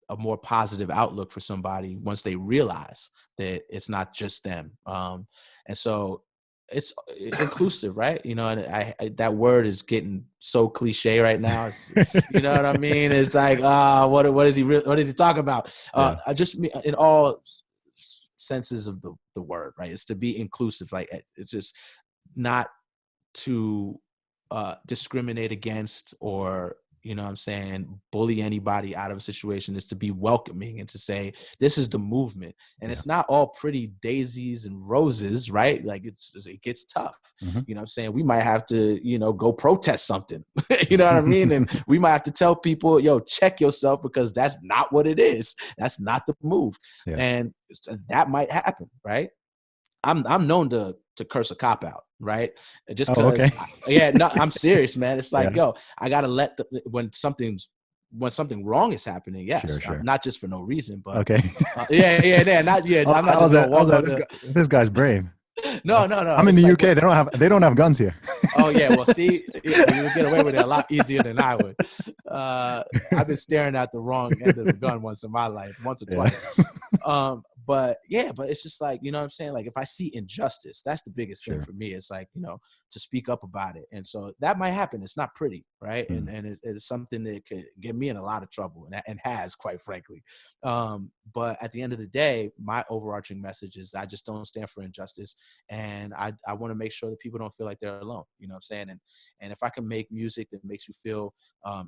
a more positive outlook for somebody once they realize that it's not just them. And so it's inclusive, right? And I that word is getting so cliche right now. You know what I mean? It's like, what is he talking about? I just mean in all senses of the word, right? It's to be inclusive. Like, it's just not to discriminate against, or what I'm saying, bully anybody out of a situation. Is to be welcoming and to say, this is the movement. And it's not all pretty daisies and roses, right? Like, it gets tough. You know what I'm saying? We might have to, go protest something. You know what I mean? And we might have to tell people, yo, check yourself, because that's not what it is. That's not the move. And that might happen, right? I'm known to curse a cop out, right? Just because, no, I'm serious, man. It's like, yo, I gotta let when something wrong is happening. Yes, not just for no reason, but not I'm not just gonna walk up this guy's brave. No. I'm in the UK. They don't have guns here. Oh yeah, well, see, you would get away with it a lot easier than I would. I've been staring at the wrong end of the gun once in my life, once or twice. But it's just like, you know what I'm saying? Like, if I see injustice, that's the biggest thing for me. It's like, to speak up about it. And so that might happen. It's not pretty, right? And it's something that could get me in a lot of trouble, and has, quite frankly. But at the end of the day, my overarching message is I just don't stand for injustice. And I want to make sure that people don't feel like they're alone. You know what I'm saying? And if I can make music that makes you feel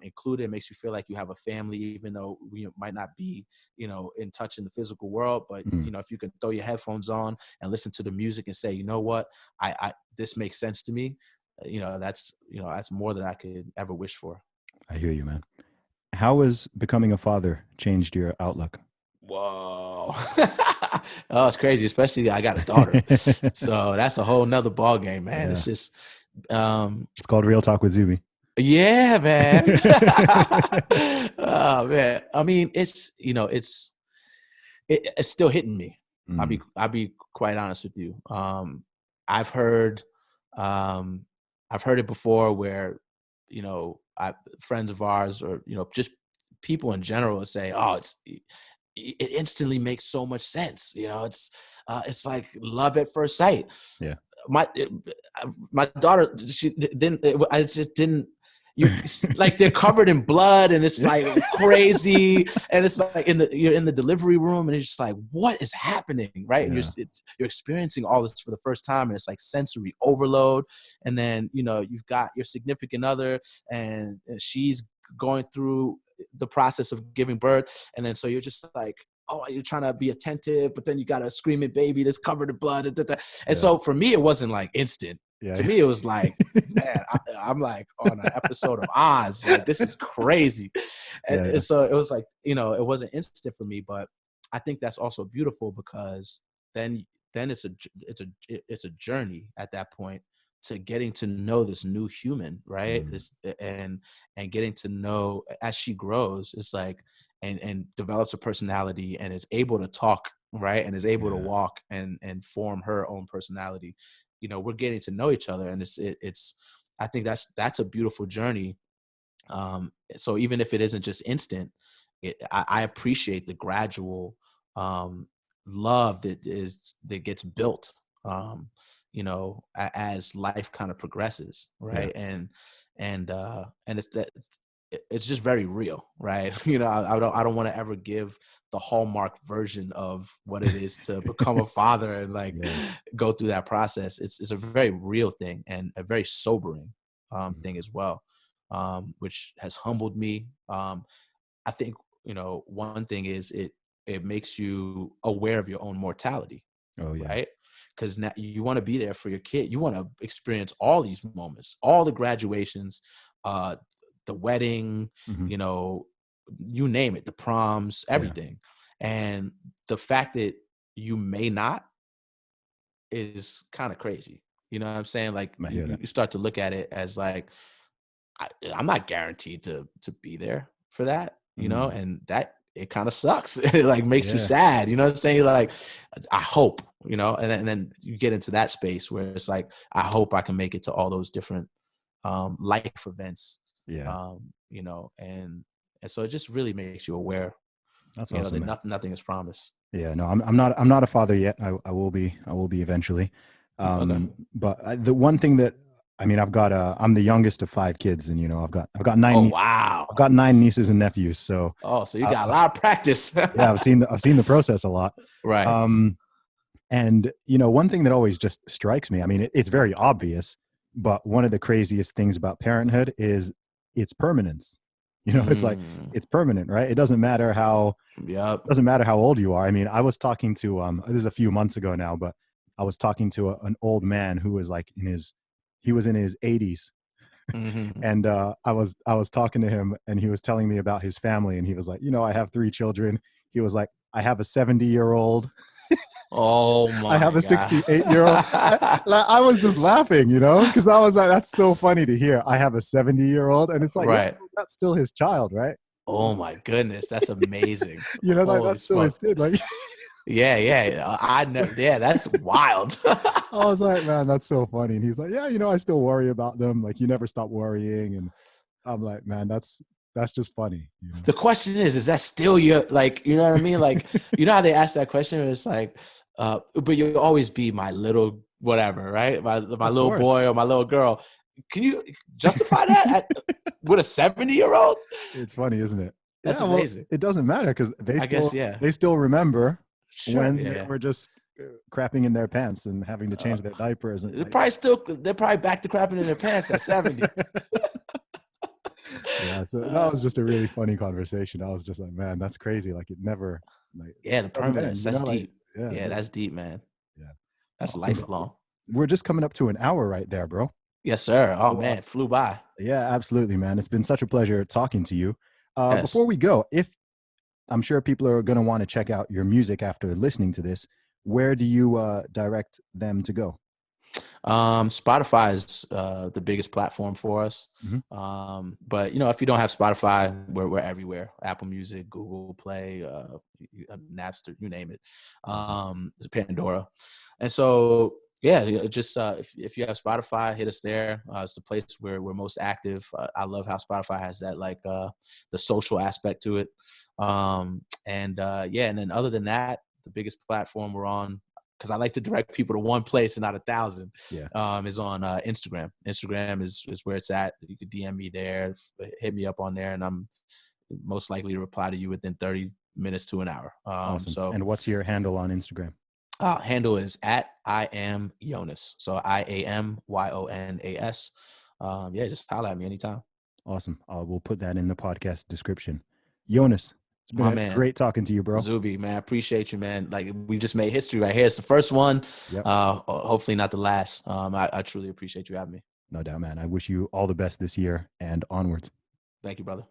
included, makes you feel like you have a family, even though we might not be, in touch in the physical world, but if you can throw your headphones on and listen to the music and say, you know what, I this makes sense to me, that's more than I could ever wish for. I hear you, man. How has becoming a father changed your outlook? Whoa. Oh, it's crazy. Especially I got a daughter. So that's a whole nother ball game, man. Yeah. It's just, it's called Real Talk with Zuby. yeah, man. Oh man. I mean, it's, you know, it's still hitting me. I'll be quite honest with you. I've heard, um, I've heard it before where, you know, friends of ours, or, you know, just people in general say, "Oh, it instantly makes so much sense." You know, it's like love at first sight. Yeah. My daughter, she didn't. I just didn't. You like, they're covered in blood, and it's like crazy, and it's like you're in the delivery room, and it's just like, what is happening, right? Yeah. And you're experiencing all this for the first time, and it's like sensory overload. And then, you know, you've got your significant other, and she's going through the process of giving birth, and then so you're just like, oh, you're trying to be attentive, but then you got a screaming baby that's covered in blood. And so for me, it wasn't like instant. Yeah. To me, it was like, man, I'm like on an episode of Oz. Like, this is crazy. And so it was like, you know, it wasn't instant for me, but I think that's also beautiful, because then it's a journey at that point to getting to know this new human, right? And getting to know, as she grows, it's like, and develops a personality and is able to talk, right? And is able to walk and form her own personality. You know, we're getting to know each other, and it's I think that's a beautiful journey. So even if it isn't just instant, I appreciate the gradual love that gets built, you know, as life kind of progresses, right? And it's just very real, right? You know, I don't want to ever give the hallmark version of what it is to become a father and like go through that process. It's a very real thing, and a very sobering thing as well, which has humbled me. I think, you know, one thing is it makes you aware of your own mortality. Oh yeah. Right? Because now you want to be there for your kid. You want to experience all these moments, all the graduations, the wedding, you know, you name it, the proms, everything. And the fact that you may not is kind of crazy. You know what I'm saying? Like, you start to look at it as like, I'm not guaranteed to be there for that, you know, and that it kind of sucks. It like makes you sad, you know what I'm saying? Like, I hope, you know, and then you get into that space where it's like, I hope I can make it to all those different life events, you know, and so it just really makes you aware. That's you awesome, know, that nothing is promised. Yeah, no, I'm not a father yet. I will be eventually. But the one thing that, I mean, I'm the youngest of 5 kids, and you know, I've got 9 Oh, wow. I've got 9 nieces and nephews. So so you got a lot of practice. Yeah, I've seen the process a lot. Right. And you know, one thing that always just strikes me, I mean, it's very obvious, but one of the craziest things about parenthood is its permanence. You know, it's like, it's permanent, right? It doesn't matter how old you are. I mean, I was talking to this is a few months ago now, but I was talking to an old man who was like he was in his 80s. And I was talking to him, and he was telling me about his family, and he was like, you know, I have 3 children. He was like, I have a 70-year-old. Oh my! I have a 68-year-old. I was just laughing, you know, because I was like, that's so funny to hear. I have a 70-year-old, and it's like, right. That's still his child, right? Oh my goodness, that's amazing. You know, like, that's still his kid. Like, that's wild. I was like, man, that's so funny. And he's like, yeah, you know, I still worry about them. Like, you never stop worrying. And I'm like, man, that's just funny. You know? The question is that still your, like, you know what I mean? Like, you know how they ask that question? It's like, but you'll always be my little whatever, right? My little boy or my little girl. Can you justify that with a 70-year-old? It's funny, isn't it? That's amazing. It doesn't matter, because they still remember when they were just crapping in their pants and having to change their diapers. And they're probably back to crapping in their pants at 70. Yeah, so that was just a really funny conversation. I was just like, man, that's crazy. Like, it never, like, the permanence. That's deep. Like, that's deep, man. Yeah, that's lifelong. We're just coming up to an hour right there, bro. Yes, sir. Oh man, flew by. Yeah, absolutely, man. It's been such a pleasure talking to you. Before we go, if I'm sure people are going to want to check out your music after listening to this. Where do you direct them to go? Spotify is the biggest platform for us. Mm-hmm. But if you don't have Spotify, we're everywhere. Apple Music, Google Play, Napster, you name it. Awesome. Pandora. And so yeah, just if you have Spotify, hit us there. It's the place where we're most active. I love how Spotify has that the social aspect to it. And then other than that, the biggest platform we're on, because I like to direct people to one place and not 1,000, Yeah. is on Instagram. Instagram is where it's at. You could DM me there, hit me up on there, and I'm most likely to reply to you within 30 minutes to an hour. Awesome. So And what's your handle on Instagram? handle is at I am Yonis. So IAMYONAS. Yeah, just holler at me anytime. Awesome. We'll put that in the podcast description. Yonis, it's My been man. great talking to you, bro. Zuby, man, I appreciate you, man. Like, we just made history right here. It's the first one. Yep. Hopefully not the last. I truly appreciate you having me. No doubt, man. I wish you all the best this year and onwards. Thank you, brother.